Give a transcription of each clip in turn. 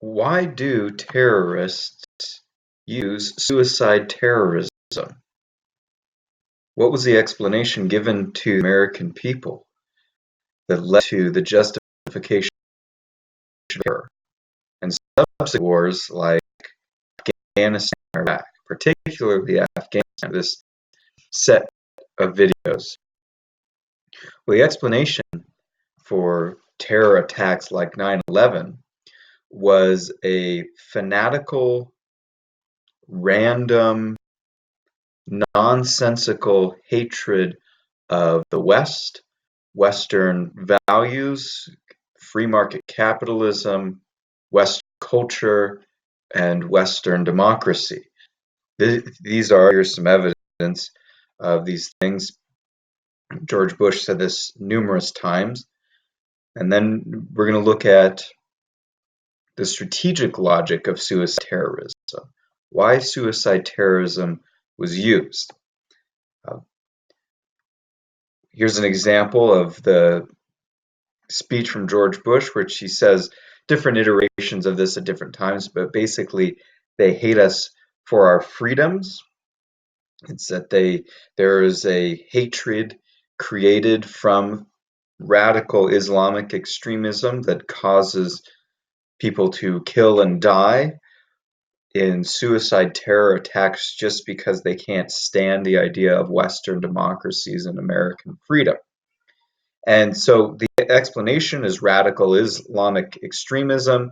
Why do terrorists use suicide terrorism? What was the explanation given to the American people that led to the justification of terror and subsequent wars like Afghanistan and Iraq, particularly Afghanistan, this set of videos? Well, the explanation for terror attacks like 9/11 was a fanatical, random, nonsensical hatred of the West, Western values, free market capitalism, Western culture, and Western democracy. Here's some evidence of these things. George Bush said this numerous times. And then we're going to look at the strategic logic of suicide terrorism, why suicide terrorism was used. Uh, Here's an example of the speech from George Bush, which he says different iterations of this at different times, but basically they hate us for our freedoms. It's that there is a hatred created from radical Islamic extremism that causes people to kill and die in suicide terror attacks just because they can't stand the idea of Western democracies and American freedom. And so the explanation is radical Islamic extremism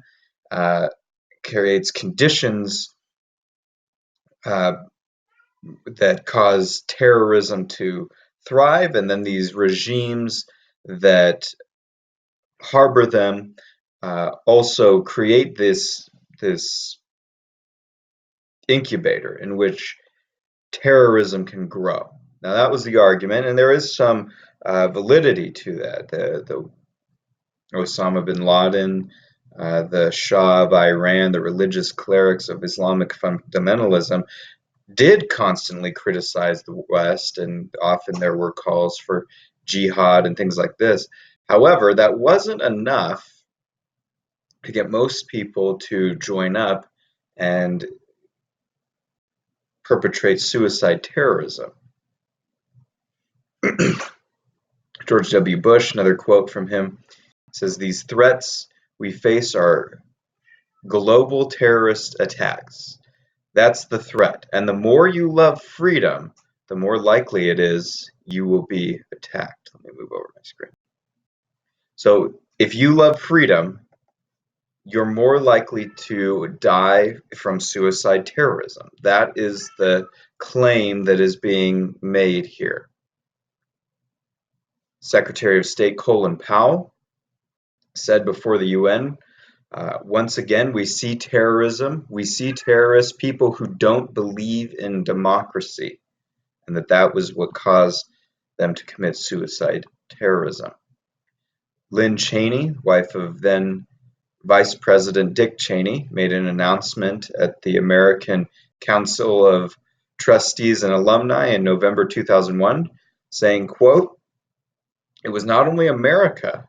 creates conditions uh, that cause terrorism to thrive, and then these regimes that harbor them also create this incubator in which terrorism can grow. Now that was the argument, and there is some validity to that. The Osama bin Laden, the Shah of Iran, the religious clerics of Islamic fundamentalism did constantly criticize the West, and often there were calls for jihad and things like this. However, that wasn't enough to get most people to join up and perpetrate suicide terrorism. George W. Bush, another quote from him, says, "These threats we face are global terrorist attacks. That's the threat. And the more you love freedom, the more likely it is you will be attacked." Let me move over my screen. So if you love freedom, you're more likely to die from suicide terrorism. That is the claim that is being made here. Secretary of State Colin Powell said before the UN, once again, we see terrorism. We see terrorists, people who don't believe in democracy, and that was what caused them to commit suicide terrorism. Lynn Cheney, wife of then Vice President Dick Cheney, made an announcement at the American Council of Trustees and Alumni in November 2001, saying, quote, "It was not only America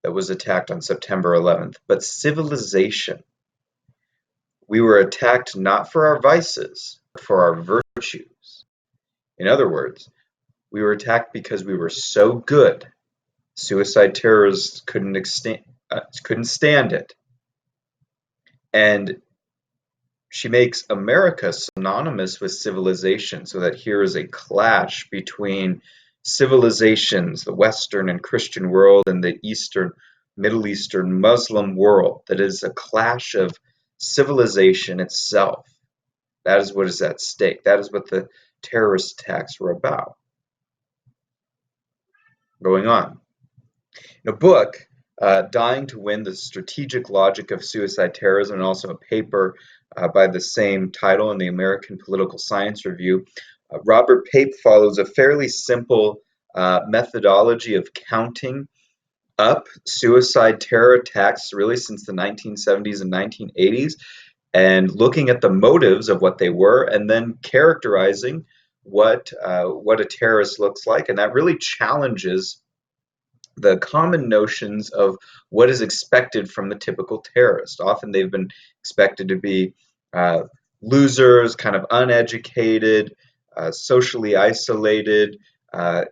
that was attacked on September 11th, but civilization. We were attacked not for our vices, but for our virtues. In other words, we were attacked because we were so good, suicide terrorists couldn't stand it." And she makes America synonymous with civilization, so that here is a clash between civilizations, the Western and Christian world, and the Eastern, Middle Eastern, Muslim world. That is a clash of civilization itself. That is what is at stake. That is what the terrorist attacks were about. Going on. In a book, Dying to Win, the Strategic Logic of Suicide Terrorism, and also a paper by the same title in the American Political Science Review, Robert Pape follows a fairly simple methodology of counting up suicide terror attacks really since the 1970s and 1980s, and looking at the motives of what they were, and then characterizing what a terrorist looks like. And that really challenges the common notions of what is expected from the typical terrorist. Often they've been expected to be uh, losers, kind of uneducated, socially isolated, uh,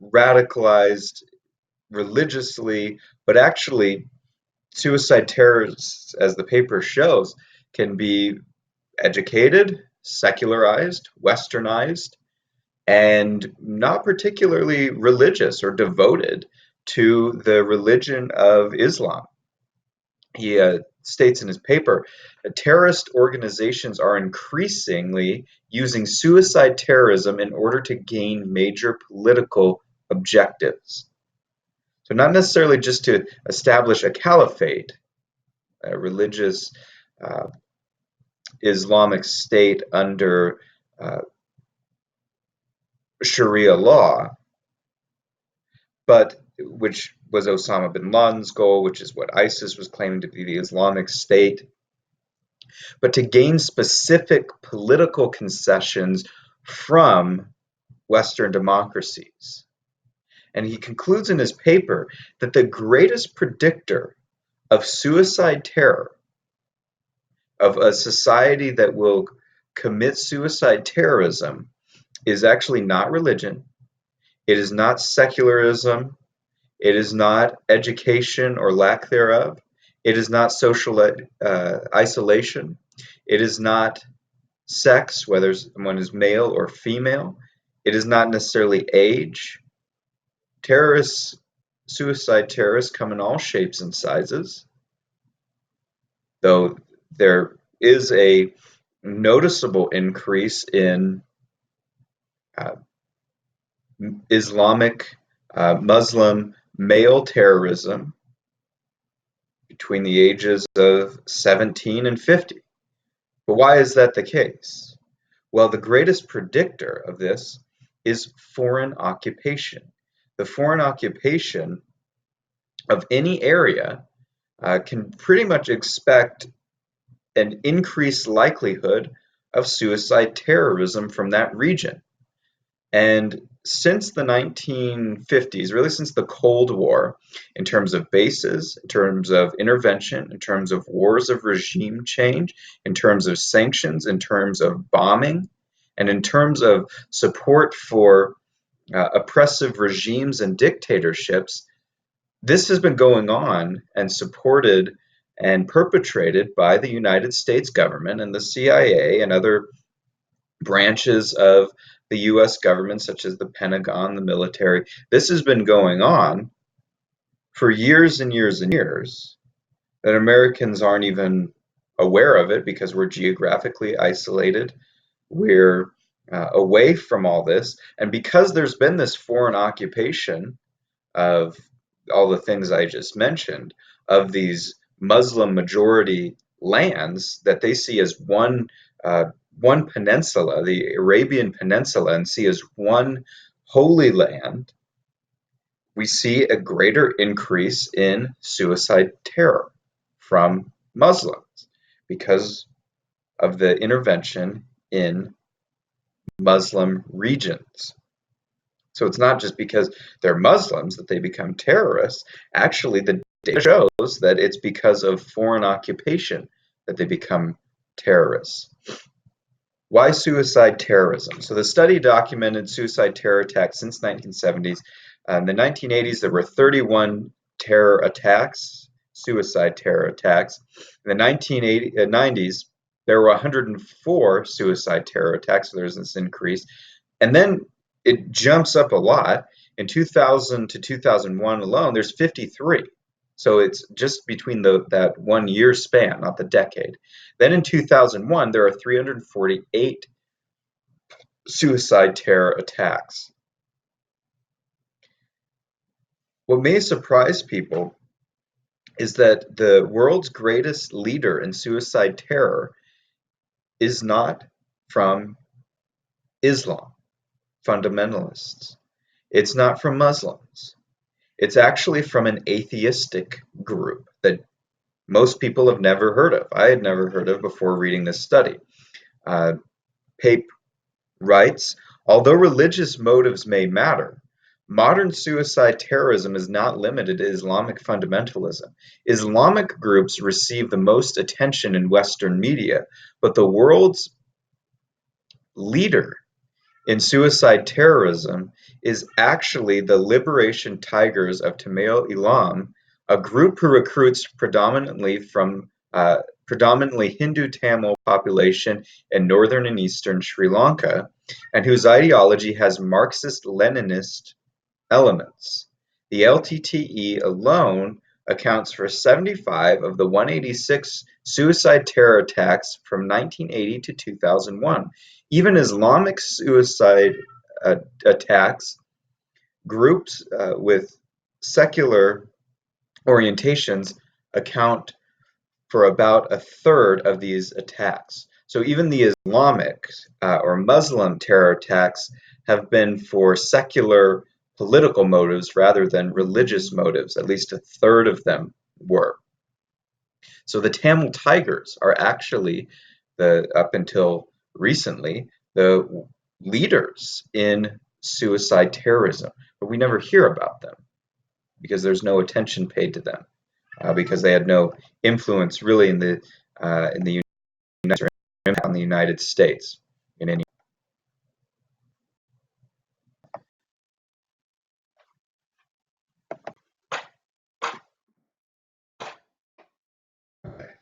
radicalized religiously, but actually, suicide terrorists, as the paper shows, can be educated, secularized, westernized, and not particularly religious or devoted to the religion of Islam. He states in his paper that terrorist organizations are increasingly using suicide terrorism in order to gain major political objectives. So, not necessarily just to establish a caliphate, a religious uh, Islamic state under uh, Sharia law, but which was Osama bin Laden's goal, which is what ISIS was claiming to be the Islamic State, but to gain specific political concessions from Western democracies. And he concludes in his paper that the greatest predictor of suicide terror, of a society that will commit suicide terrorism, is actually not religion, it is not secularism, it is not education or lack thereof. It is not social isolation. It is not sex, whether one is male or female. It is not necessarily age. Terrorists, suicide terrorists come in all shapes and sizes, though there is a noticeable increase in uh, Islamic, Muslim male terrorism between the ages of 17 and 50. But why is that the case? Well, the greatest predictor of this is foreign occupation. The foreign occupation of any area can pretty much expect an increased likelihood of suicide terrorism from that region. And since the 1950s, really since the Cold War, in terms of bases, in terms of intervention, in terms of wars of regime change, in terms of sanctions, in terms of bombing, and in terms of support for oppressive regimes and dictatorships, this has been going on and supported and perpetrated by the United States government and the CIA and other branches of the US government, such as the Pentagon, the military. This has been going on for years and years and years, that Americans aren't even aware of it because we're geographically isolated. We're away from all this. And because there's been this foreign occupation of all the things I just mentioned, of these Muslim majority lands that they see as one peninsula, the Arabian Peninsula, and see as one holy land, we see a greater increase in suicide terror from Muslims because of the intervention in Muslim regions. So it's not just because they're Muslims that they become terrorists. Actually, the data shows that it's because of foreign occupation that they become terrorists. Why suicide terrorism? So the study documented suicide terror attacks since 1970s. In the 1980s, there were 31 terror attacks, suicide terror attacks. In the 1990s, there were 104 suicide terror attacks, so there's this increase. And then it jumps up a lot. In 2000 to 2001 alone, there's 53. So it's just between that 1 year span, not the decade. Then in 2001, there are 348 suicide terror attacks. What may surprise people is that the world's greatest leader in suicide terror is not from Islam, fundamentalists. It's not from Muslims. It's actually from an atheistic group that most people have never heard of. I had never heard of before reading this study. Pape writes, although religious motives may matter, Modern suicide terrorism is not limited to Islamic fundamentalism. Islamic groups receive the most attention in Western media, but the world's leader in suicide terrorism is actually the Liberation Tigers of Tamil Eelam, a group who recruits predominantly Hindu Tamil population in northern and eastern Sri Lanka, and whose ideology has Marxist-Leninist elements. The LTTE alone accounts for 75 of the 186 suicide terror attacks from 1980 to 2001. Even Islamic suicide attacks, groups with secular orientations account for about a third of these attacks. So even the Islamic or Muslim terror attacks have been for secular political motives rather than religious motives. At least a third of them were. So the Tamil Tigers are actually up until recently, the leaders in suicide terrorism, but we never hear about them because there's no attention paid to them because they had no influence really in the United States, on the United States in any.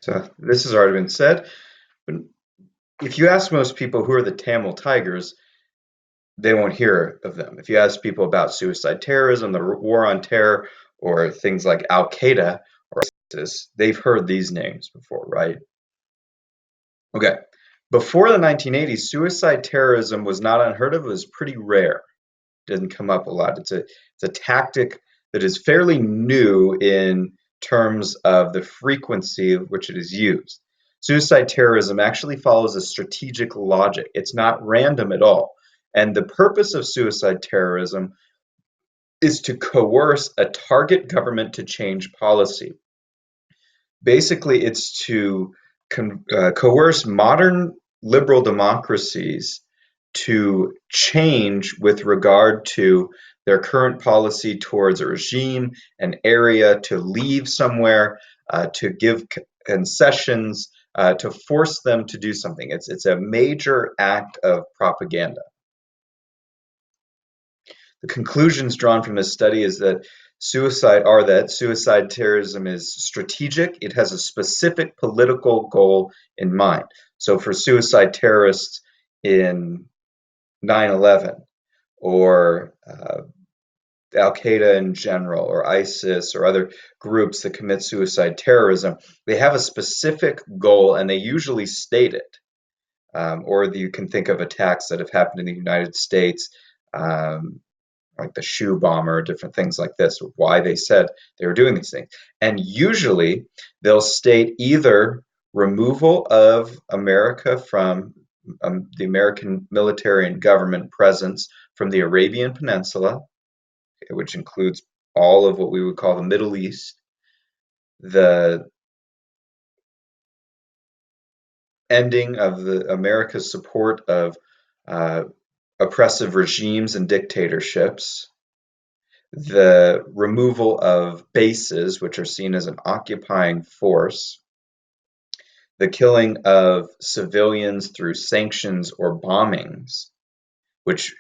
So this has already been said. But if you ask most people who are the Tamil Tigers, they won't hear of them. If you ask people about suicide terrorism, the war on terror, or things like Al Qaeda or ISIS, they've heard these names before, right? Okay. Before the 1980s, suicide terrorism was not unheard of. It was pretty rare. It doesn't come up a lot. It's a tactic that is fairly new in terms of the frequency of which it is used. Suicide terrorism actually follows a strategic logic. It's not random at all. And the purpose of suicide terrorism is to coerce a target government to change policy. Basically, it's to coerce modern liberal democracies to change with regard to their current policy towards a regime, an area, to leave somewhere, to give concessions, to force them to do something. It's a major act of propaganda. The conclusions drawn from this study is that suicide terrorism is strategic. It has a specific political goal in mind. So for suicide terrorists in 9/11 or Al Qaeda in general or ISIS or other groups that commit suicide terrorism, they have a specific goal and they usually state it. Or you can think of attacks that have happened in the United States. Like the shoe bomber, different things like this, why they said they were doing these things. And usually they'll state either removal of America from the American military and government presence from the Arabian Peninsula, which includes all of what we would call the Middle East, the ending of America's support of oppressive regimes and dictatorships, the removal of bases, which are seen as an occupying force, the killing of civilians through sanctions or bombings, which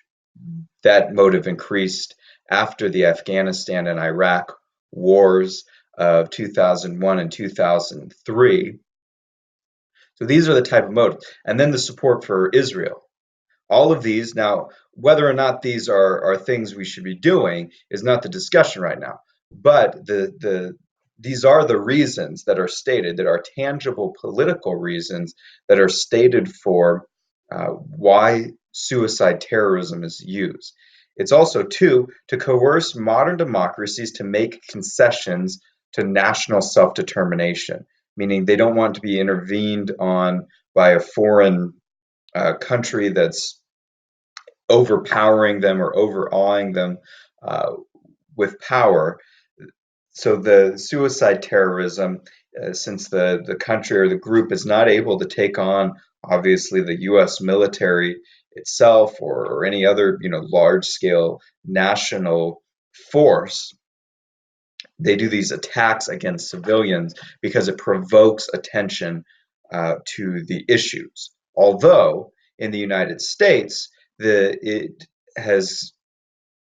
that motive increased after the Afghanistan and Iraq wars of 2001 and 2003. So these are the type of motives. And then the support for Israel. All of these, now, whether or not these are things we should be doing is not the discussion right now. But these are the reasons that are stated, that are tangible political reasons that are stated for why suicide terrorism is used. It's also, too, to coerce modern democracies to make concessions to national self-determination, meaning they don't want to be intervened on by a foreign country that's overpowering them or overawing them with power. So the suicide terrorism, since the country or the group is not able to take on, obviously, the U.S. military itself or any other, large scale national force. They do these attacks against civilians because it provokes attention to the issues. Although in the United States, it has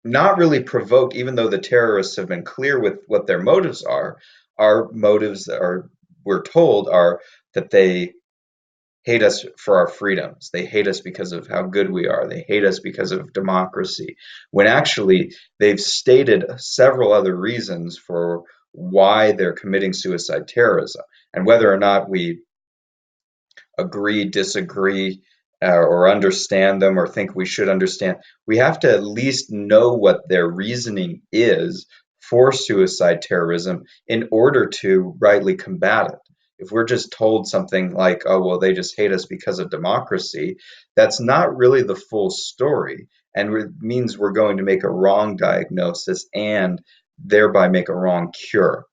not really provoked, even though the terrorists have been clear with what their motives are. Our motives are, we're told, are that they hate us for our freedoms. They hate us because of how good we are. They hate us because of democracy. When actually they've stated several other reasons for why they're committing suicide terrorism. And whether or not we agree, disagree, or understand them or think we should understand, we have to at least know what their reasoning is for suicide terrorism in order to rightly combat it. If we're just told something like, oh, well, they just hate us because of democracy, that's not really the full story. And it means we're going to make a wrong diagnosis and thereby make a wrong cure.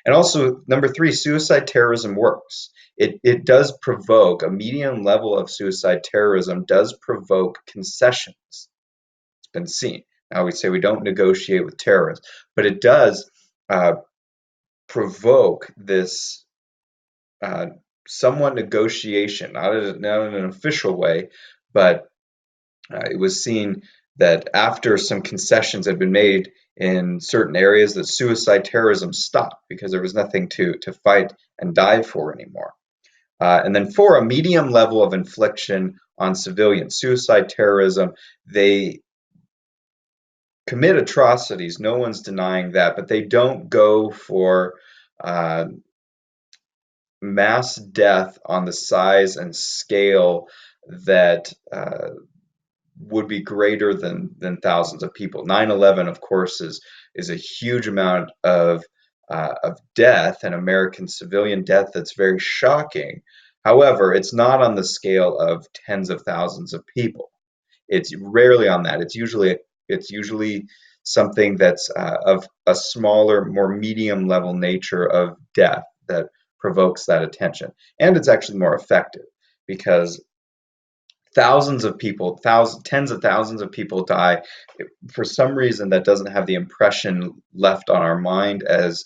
And also, number three, suicide terrorism works. It does provoke, a medium level of suicide terrorism does provoke concessions. It's been seen. Now we say we don't negotiate with terrorists, but it does uh, provoke this uh, somewhat negotiation, not in an official way, but it was seen that after some concessions had been made in certain areas, that suicide terrorism stopped because there was nothing to fight and die for anymore. And then four, a medium level of infliction on civilians. Suicide terrorism, they commit atrocities. No one's denying that, but they don't go for uh, mass death on the size and scale that would be greater than thousands of people. 9/11, of course, is a huge amount of death and American civilian death that's very shocking. However, it's not on the scale of tens of thousands of people. It's rarely on that. It's usually something that's of a smaller, more medium level nature of death that provokes that attention, and it's actually more effective because thousands of people, tens of thousands of people die. For some reason, that doesn't have the impression left on our mind as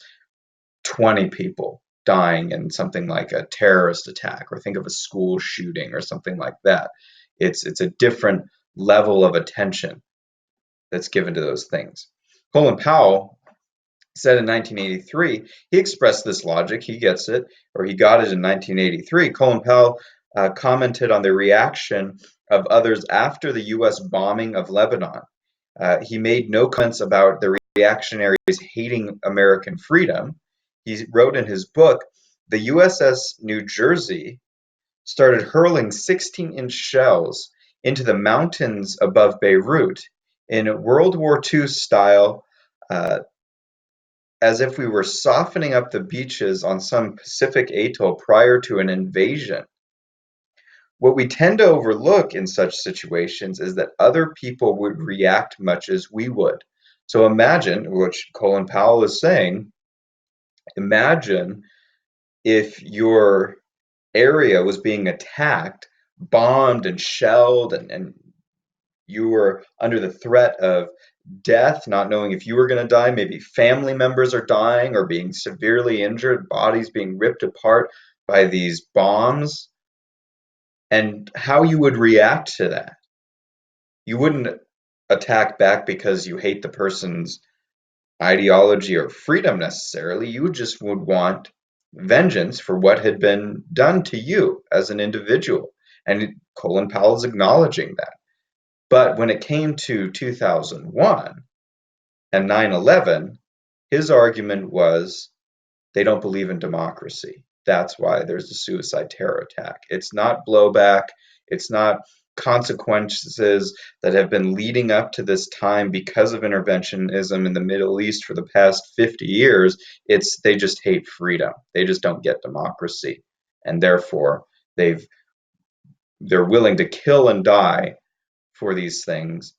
20 people dying in something like a terrorist attack, or think of a school shooting or something like that. It's a different level of attention that's given to those things. Colin Powell said in 1983, he expressed this logic, he gets it, or he got it in 1983. Colin Powell commented on the reaction of others after the U.S. bombing of Lebanon. He made no comments about the reactionaries hating American freedom. He wrote in his book, the USS New Jersey started hurling 16-inch shells into the mountains above Beirut in World War II style, uh, as if we were softening up the beaches on some Pacific atoll prior to an invasion. What we tend to overlook in such situations is that other people would react much as we would. So imagine, which Colin Powell is saying, imagine if your area was being attacked, bombed and shelled, and you were under the threat of death, not knowing if you were going to die. Maybe family members are dying or being severely injured, bodies being ripped apart by these bombs, and how you would react to that. You wouldn't attack back because you hate the person's ideology or freedom necessarily. You just would want vengeance for what had been done to you as an individual. And Colin Powell is acknowledging that. But when it came to 2001 and 9/11, his argument was they don't believe in democracy. That's why there's a suicide terror attack. It's not blowback. It's not consequences that have been leading up to this time because of interventionism in the Middle East for the past 50 years. It's they just hate freedom. They just don't get democracy. And therefore, they're willing to kill and die for these things.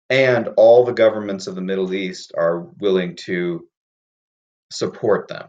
And all the governments of the Middle East are willing to support them.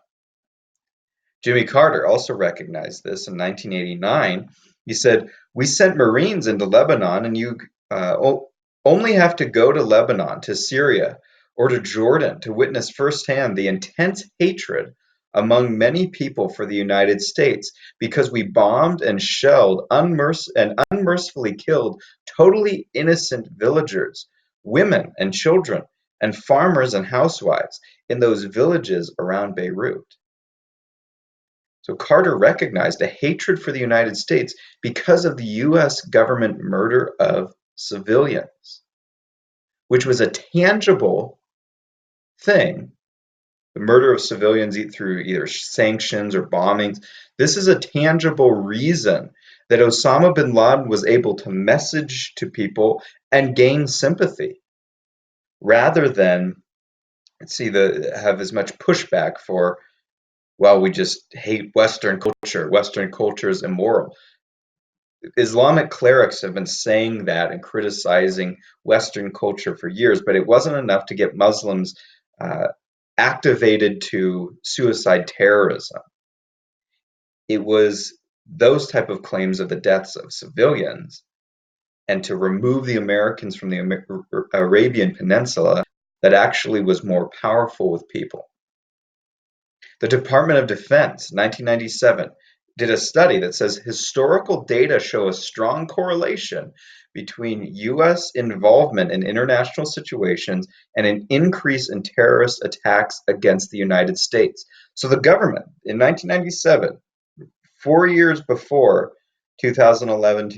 Jimmy Carter also recognized this in 1989. He said, we sent Marines into Lebanon and you only have to go to Lebanon, to Syria, or to Jordan to witness firsthand the intense hatred among many people for the United States because we bombed and shelled and unmercifully killed totally innocent villagers, women and children, and farmers and housewives in those villages around Beirut. So Carter recognized a hatred for the United States because of the US government murder of civilians, which was a tangible thing. The murder of civilians through either sanctions or bombings. This is a tangible reason that Osama bin Laden was able to message to people and gain sympathy rather than have as much pushback for, well, we just hate Western culture. Western culture is immoral. Islamic clerics have been saying that and criticizing Western culture for years, but it wasn't enough to get Muslims uh, activated to suicide terrorism. It was those type of claims of the deaths of civilians and to remove the Americans from the Arabian Peninsula that actually was more powerful with people. The Department of Defense, 1997, did a study that says historical data show a strong correlation between U.S. involvement in international situations and an increase in terrorist attacks against the United States. So the government in 1997, 4 years before 2011,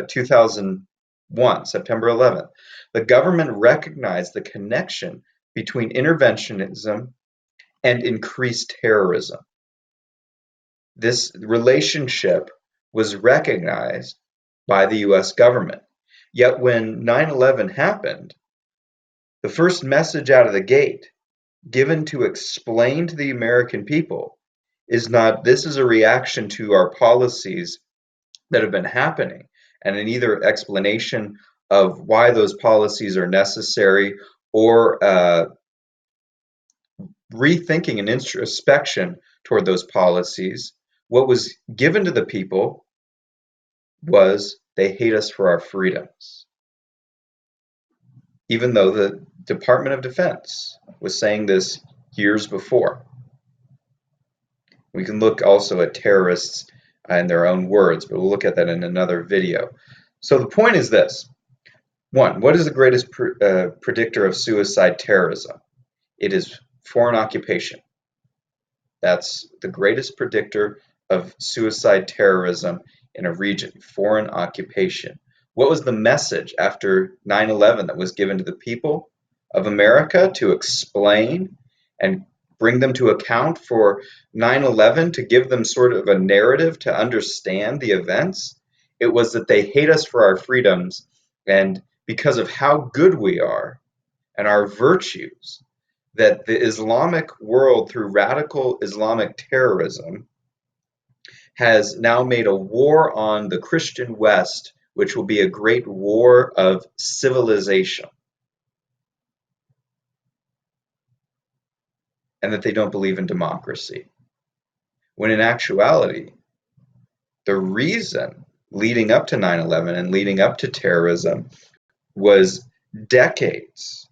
2001, September 11th, the government recognized the connection between interventionism and increased terrorism. This relationship was recognized by the US government. Yet when 9/11 happened, the first message out of the gate given to explain to the American people is not, this is a reaction to our policies that have been happening, and an either explanation of why those policies are necessary or rethinking and introspection toward those policies. What was given to the people was, they hate us for our freedoms. Even though the Department of Defense was saying this years before. We can look also at terrorists in their own words, but we'll look at that in another video. So the point is this. One, what is the greatest predictor of suicide terrorism? It is foreign occupation. That's the greatest predictor of suicide terrorism in a region, foreign occupation. What was the message after 9/11 that was given to the people of America to explain and bring them to account for 9/11, to give them sort of a narrative to understand the events? It was that they hate us for our freedoms, and because of how good we are and our virtues, that the Islamic world, through radical Islamic terrorism, has now made a war on the Christian West, which will be a great war of civilization. And that they don't believe in democracy. When in actuality, the reason leading up to 9/11 and leading up to terrorism was decades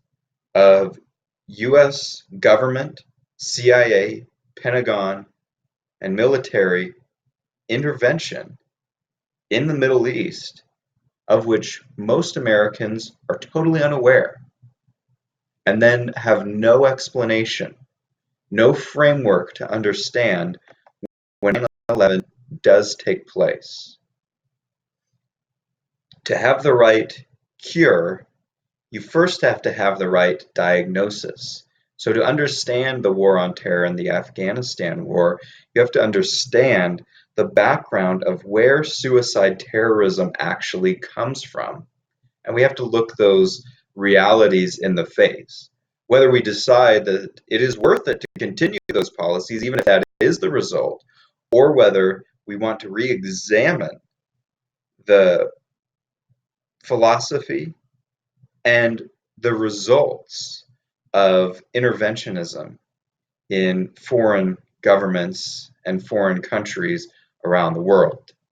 of US government, CIA, Pentagon, and military intervention in the Middle East, of which most Americans are totally unaware, and then have no explanation, no framework to understand when 9/11 does take place. To have the right cure, you first have to have the right diagnosis. So to understand the war on terror and the Afghanistan war, you have to understand the background of where suicide terrorism actually comes from. And we have to look those realities in the face. Whether we decide that it is worth it to continue those policies, even if that is the result, or whether we want to re-examine the philosophy and the results of interventionism in foreign governments and foreign countries around the world.